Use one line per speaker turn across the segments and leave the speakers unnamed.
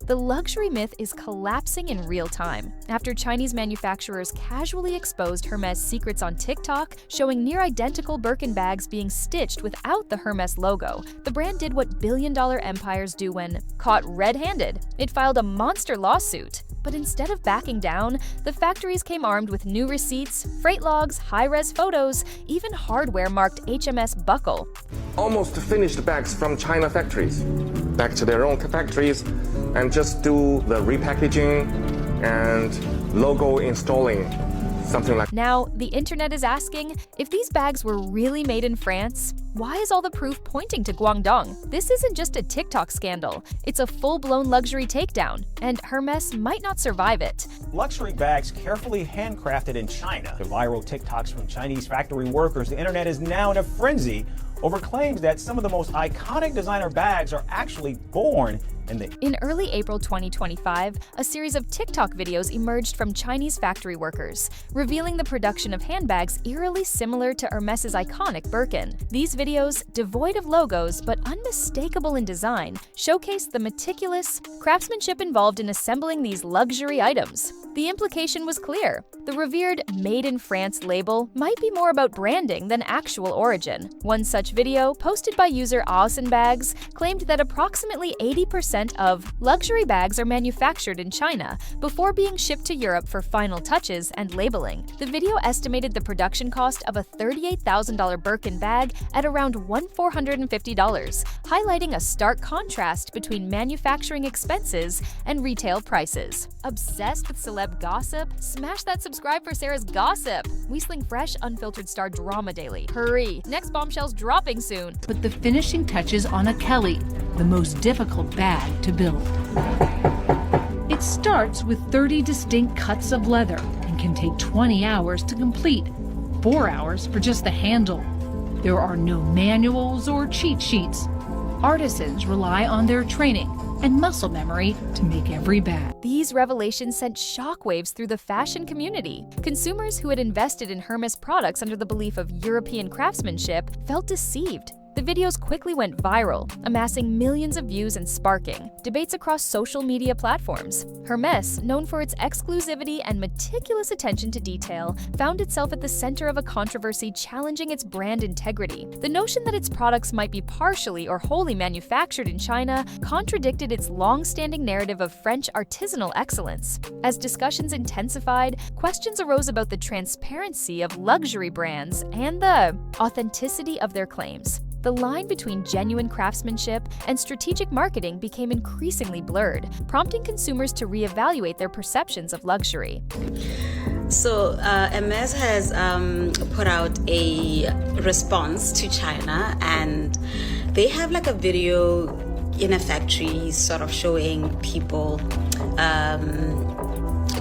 The luxury myth is collapsing in real time after Chinese manufacturers casually exposed Hermès secrets on TikTok, showing near-identical Birkin bags being stitched without the Hermès logo. The brand did what billion-dollar empires do when caught red-handed. It filed a monster lawsuit. But instead of backing down, the factories came armed with new receipts, freight logs, high-res photos, even hardware marked HMS buckle.
Almost finished bags from China factories, back to their own factories, and just do the repackaging and logo installing, something like.
Now, the internet is asking, if these bags were really made in France, why is all the proof pointing to Guangdong? This isn't just a TikTok scandal, it's a full-blown luxury takedown, and Hermès might not survive it.
Luxury bags carefully handcrafted in China. The viral TikToks from Chinese factory workers, the internet is now in a frenzy over claims that some of the most iconic designer bags are actually born
In early April 2025, a series of TikTok videos emerged from Chinese factory workers, revealing the production of handbags eerily similar to Hermès' iconic Birkin. These videos, devoid of logos but unmistakable in design, showcased the meticulous craftsmanship involved in assembling these luxury items. The implication was clear. The revered Made in France label might be more about branding than actual origin. One such video, posted by user Bags, claimed that approximately 80% of luxury bags are manufactured in China before being shipped to Europe for final touches and labeling. The video estimated the production cost of a $38,000 Birkin bag at around $1,450, highlighting a stark contrast between manufacturing expenses and retail prices. Obsessed with celeb gossip? Smash that subscribe for Sarah's gossip! We sling fresh, unfiltered star drama daily. Hurry! Next bombshell's dropping soon!
Put the finishing touches on a Kelly, the most difficult bag to build. It starts with 30 distinct cuts of leather and can take 20 hours to complete, 4 hours for just the handle. There are no manuals or cheat sheets. Artisans rely on their training and muscle memory to make every bag.
These revelations sent shockwaves through the fashion community. Consumers who had invested in Hermès products under the belief of European craftsmanship felt deceived. The videos quickly went viral, amassing millions of views and sparking debates across social media platforms. Hermès, known for its exclusivity and meticulous attention to detail, found itself at the center of a controversy challenging its brand integrity. The notion that its products might be partially or wholly manufactured in China contradicted its long-standing narrative of French artisanal excellence. As discussions intensified, questions arose about the transparency of luxury brands and the authenticity of their claims. The line between genuine craftsmanship and strategic marketing became increasingly blurred, prompting consumers to reevaluate their perceptions of luxury.
So Hermès has put out a response to China, and they have like a video in a factory sort of showing people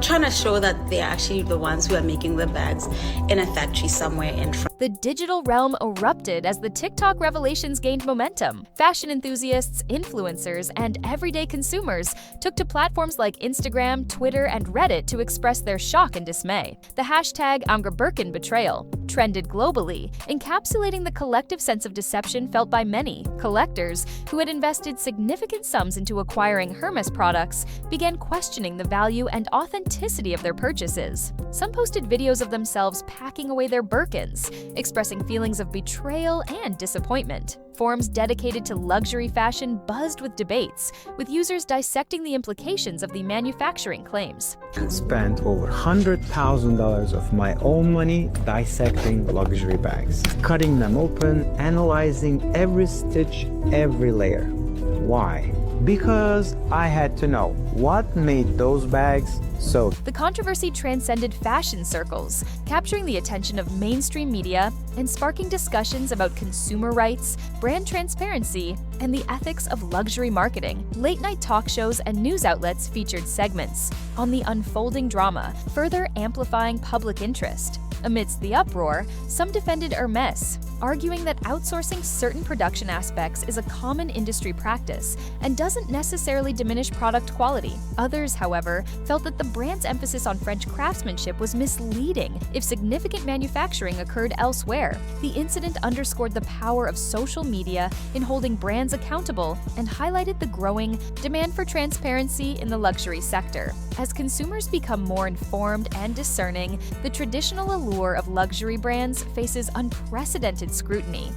trying to show that they're actually the ones who are making the bags in a factory somewhere in France.
The digital realm erupted as the TikTok revelations gained momentum. Fashion enthusiasts, influencers, and everyday consumers took to platforms like Instagram, Twitter, and Reddit to express their shock and dismay. The hashtag #Birkin betrayal trended globally, encapsulating the collective sense of deception felt by many. Collectors who had invested significant sums into acquiring Hermès products began questioning the value and authenticity of their purchases. Some posted videos of themselves packing away their Birkins, expressing feelings of betrayal and disappointment. Forums dedicated to luxury fashion buzzed with debates, with users dissecting the implications of the manufacturing claims.
I spent over $100,000 of my own money dissecting luxury bags, cutting them open, analyzing every stitch, every layer. Why? Because I had to know what made those bags so.
The controversy transcended fashion circles, capturing the attention of mainstream media and sparking discussions about consumer rights, brand transparency, and the ethics of luxury marketing. Late-night talk shows and news outlets featured segments on the unfolding drama, further amplifying public interest. Amidst the uproar, some defended Hermès, arguing that outsourcing certain production aspects is a common industry practice and doesn't necessarily diminish product quality. Others, however, felt that the brand's emphasis on French craftsmanship was misleading if significant manufacturing occurred elsewhere. The incident underscored the power of social media in holding brands accountable and highlighted the growing demand for transparency in the luxury sector. As consumers become more informed and discerning, the traditional allure of luxury brands faces unprecedented scrutiny.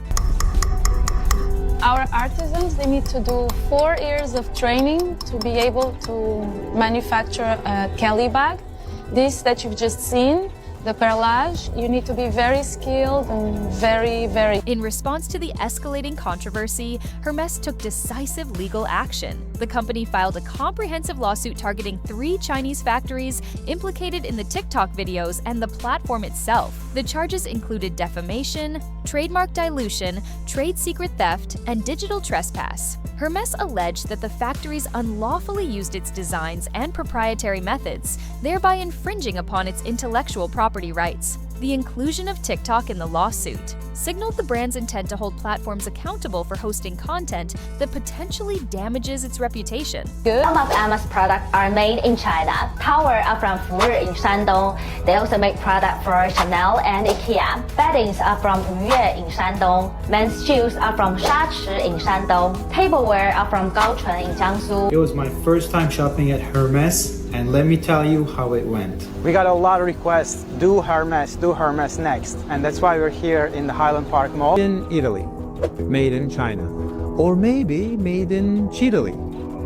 Our artisans, they need to do 4 years of training to be able to manufacture a Kelly bag. This that you've just seen, the perlage, you need to be very skilled and very...
In response to the escalating controversy, Hermès took decisive legal action. The company filed a comprehensive lawsuit targeting 3 Chinese factories implicated in the TikTok videos and the platform itself. The charges included defamation, trademark dilution, trade secret theft, and digital trespass. Hermès alleged that the factories unlawfully used its designs and proprietary methods, thereby infringing upon its intellectual property rights. The inclusion of TikTok in the lawsuit signaled the brand's intent to hold platforms accountable for hosting content that potentially damages its reputation.
Some of Hermès products are made in China. Towels are from Fuyue in Shandong. They also make products for Chanel and IKEA. Beddings are from Yue in Shandong. Men's shoes are from Shachi in Shandong. Tableware are from Gaochun in Jiangsu.
It was my first time shopping at Hermès, and let me tell you how it went.
We got a lot of requests, do Hermès next. And that's why we're here in the Highland Park Mall. In Italy, made in China, or maybe made in Chile.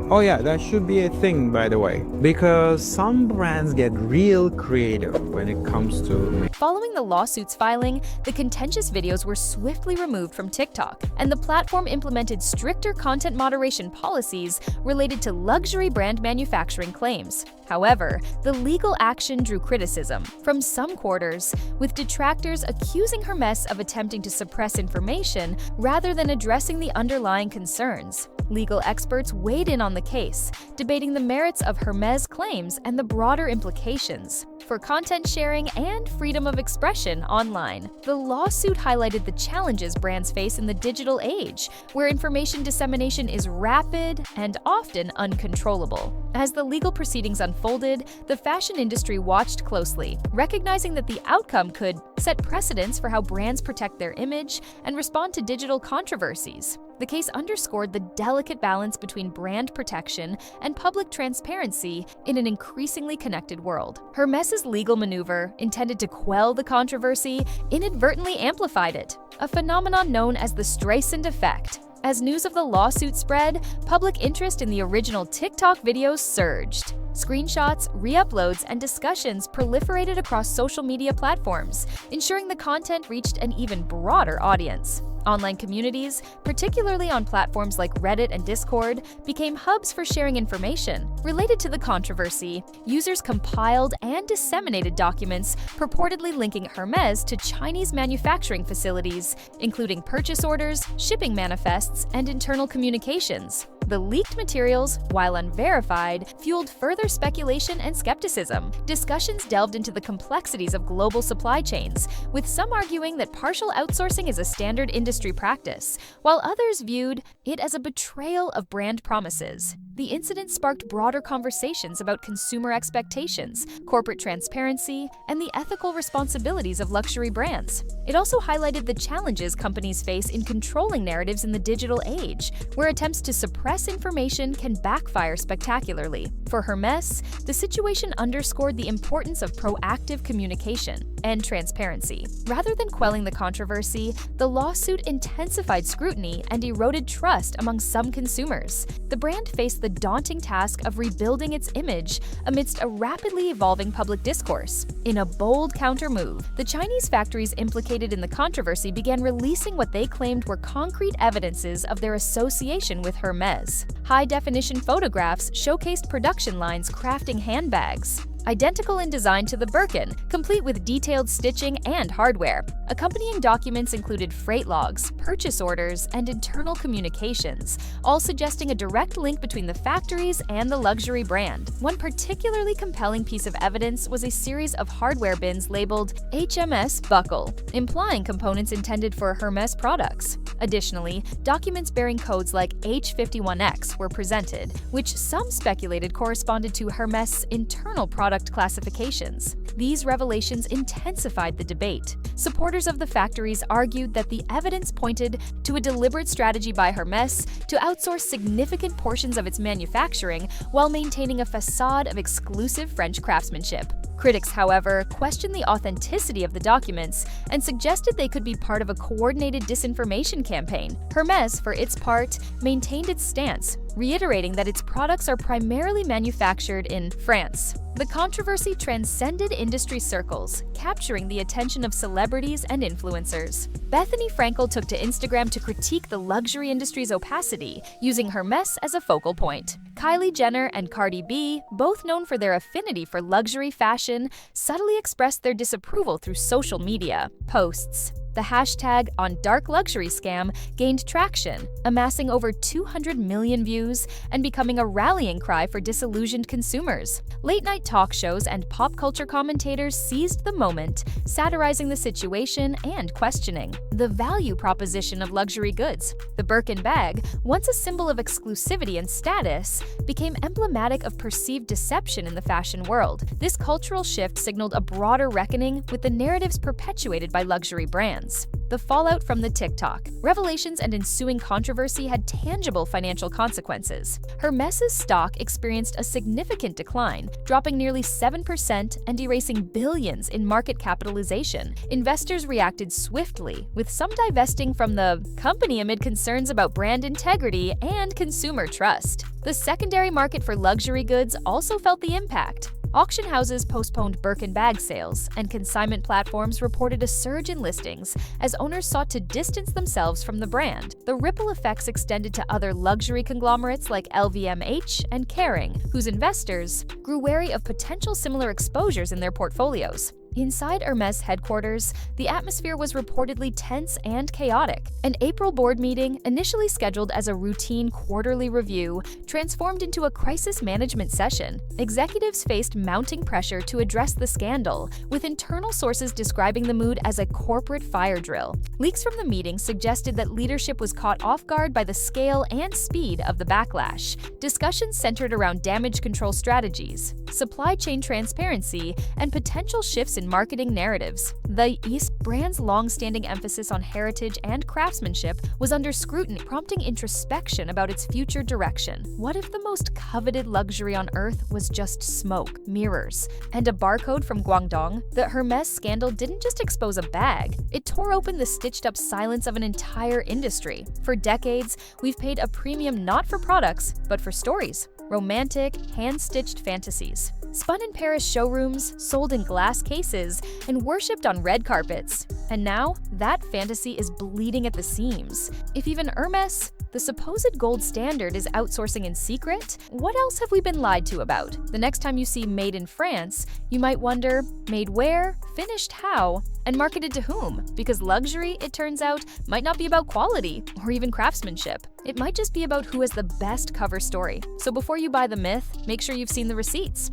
Oh yeah, that should be a thing, by the way, because some brands get real creative when it comes to...
Following the lawsuit's filing, the contentious videos were swiftly removed from TikTok, and the platform implemented stricter content moderation policies related to luxury brand manufacturing claims. However, the legal action drew criticism from some quarters, with detractors accusing Hermès of attempting to suppress information rather than addressing the underlying concerns. Legal experts weighed in on the case, debating the merits of Hermès' claims and the broader implications for content sharing and freedom of expression online. The lawsuit highlighted the challenges brands face in the digital age, where information dissemination is rapid and often uncontrollable. As the legal proceedings unfolded, the fashion industry watched closely, recognizing that the outcome could set precedents for how brands protect their image and respond to digital controversies. The case underscored the delicate balance between brand protection and public transparency in an increasingly connected world. Hermès' legal maneuver, intended to quell the controversy, inadvertently amplified it, a phenomenon known as the Streisand effect. As news of the lawsuit spread, public interest in the original TikTok videos surged. Screenshots, re-uploads, and discussions proliferated across social media platforms, ensuring the content reached an even broader audience. Online communities, particularly on platforms like Reddit and Discord, became hubs for sharing information. Related to the controversy, users compiled and disseminated documents purportedly linking Hermès to Chinese manufacturing facilities, including purchase orders, shipping manifests, and internal communications. The leaked materials, while unverified, fueled further speculation and skepticism. Discussions delved into the complexities of global supply chains, with some arguing that partial outsourcing is a standard industry practice, while others viewed it as a betrayal of brand promises. The incident sparked broader conversations about consumer expectations, corporate transparency, and the ethical responsibilities of luxury brands. It also highlighted the challenges companies face in controlling narratives in the digital age, where attempts to suppress information can backfire spectacularly. For Hermès, the situation underscored the importance of proactive communication and transparency. Rather than quelling the controversy, the lawsuit intensified scrutiny and eroded trust among some consumers. The brand faced the daunting task of rebuilding its image amidst a rapidly evolving public discourse. In a bold counter-move, the Chinese factories implicated in the controversy began releasing what they claimed were concrete evidences of their association with Hermès. High-definition photographs showcased production lines crafting handbags. identical in design to the Birkin, complete with detailed stitching and hardware. Accompanying documents included freight logs, purchase orders, and internal communications, all suggesting a direct link between the factories and the luxury brand. One particularly compelling piece of evidence was a series of hardware bins labeled HMS buckle, implying components intended for Hermès products. Additionally, documents bearing codes like H51X were presented, which some speculated corresponded to Hermès' internal product classifications. These revelations intensified the debate. Supporters of the factories argued that the evidence pointed to a deliberate strategy by Hermès to outsource significant portions of its manufacturing while maintaining a facade of exclusive French craftsmanship. Critics, however, questioned the authenticity of the documents and suggested they could be part of a coordinated disinformation campaign. Hermès, for its part, maintained its stance, reiterating that its products are primarily manufactured in France. The controversy transcended industry circles, capturing the attention of celebrities and influencers. Bethany Frankel took to Instagram to critique the luxury industry's opacity, using Hermès as a focal point. Kylie Jenner and Cardi B, both known for their affinity for luxury fashion, subtly expressed their disapproval through social media posts. The hashtag #OnDarkLuxuryScam gained traction, amassing over 200 million views and becoming a rallying cry for disillusioned consumers. Late-night talk shows and pop culture commentators seized the moment, satirizing the situation and questioning the value proposition of luxury goods. The Birkin bag, once a symbol of exclusivity and status, became emblematic of perceived deception in the fashion world. This cultural shift signaled a broader reckoning with the narratives perpetuated by luxury brands. The fallout from the TikTok revelations and ensuing controversy had tangible financial consequences. Hermès' stock experienced a significant decline, dropping nearly 7% and erasing billions in market capitalization. Investors reacted swiftly, with some divesting from the company amid concerns about brand integrity and consumer trust. The secondary market for luxury goods also felt the impact. Auction houses postponed Birkin bag sales, and consignment platforms reported a surge in listings as owners sought to distance themselves from the brand. The ripple effects extended to other luxury conglomerates like LVMH and Kering, whose investors grew wary of potential similar exposures in their portfolios. Inside Hermès headquarters, the atmosphere was reportedly tense and chaotic. An April board meeting, initially scheduled as a routine quarterly review, transformed into a crisis management session. Executives faced mounting pressure to address the scandal, with internal sources describing the mood as a corporate fire drill. Leaks from the meeting suggested that leadership was caught off guard by the scale and speed of the backlash. Discussions centered around damage control strategies, supply chain transparency, and potential shifts in marketing narratives. The East brand's long-standing emphasis on heritage and craftsmanship was under scrutiny, prompting introspection about its future direction. What if the most coveted luxury on earth was just smoke, mirrors, and a barcode from Guangdong? The Hermès scandal didn't just expose a bag, it tore open the stitched-up silence of an entire industry. For decades, we've paid a premium not for products, but for stories. Romantic, hand-stitched fantasies. Spun in Paris showrooms, sold in glass cases, and worshipped on red carpets. And now, that fantasy is bleeding at the seams. If even Hermès, the supposed gold standard, is outsourcing in secret, what else have we been lied to about? The next time you see Made in France, you might wonder, made where, finished how, and marketed to whom? Because luxury, it turns out, might not be about quality or even craftsmanship. It might just be about who has the best cover story. So before you buy the myth, make sure you've seen the receipts.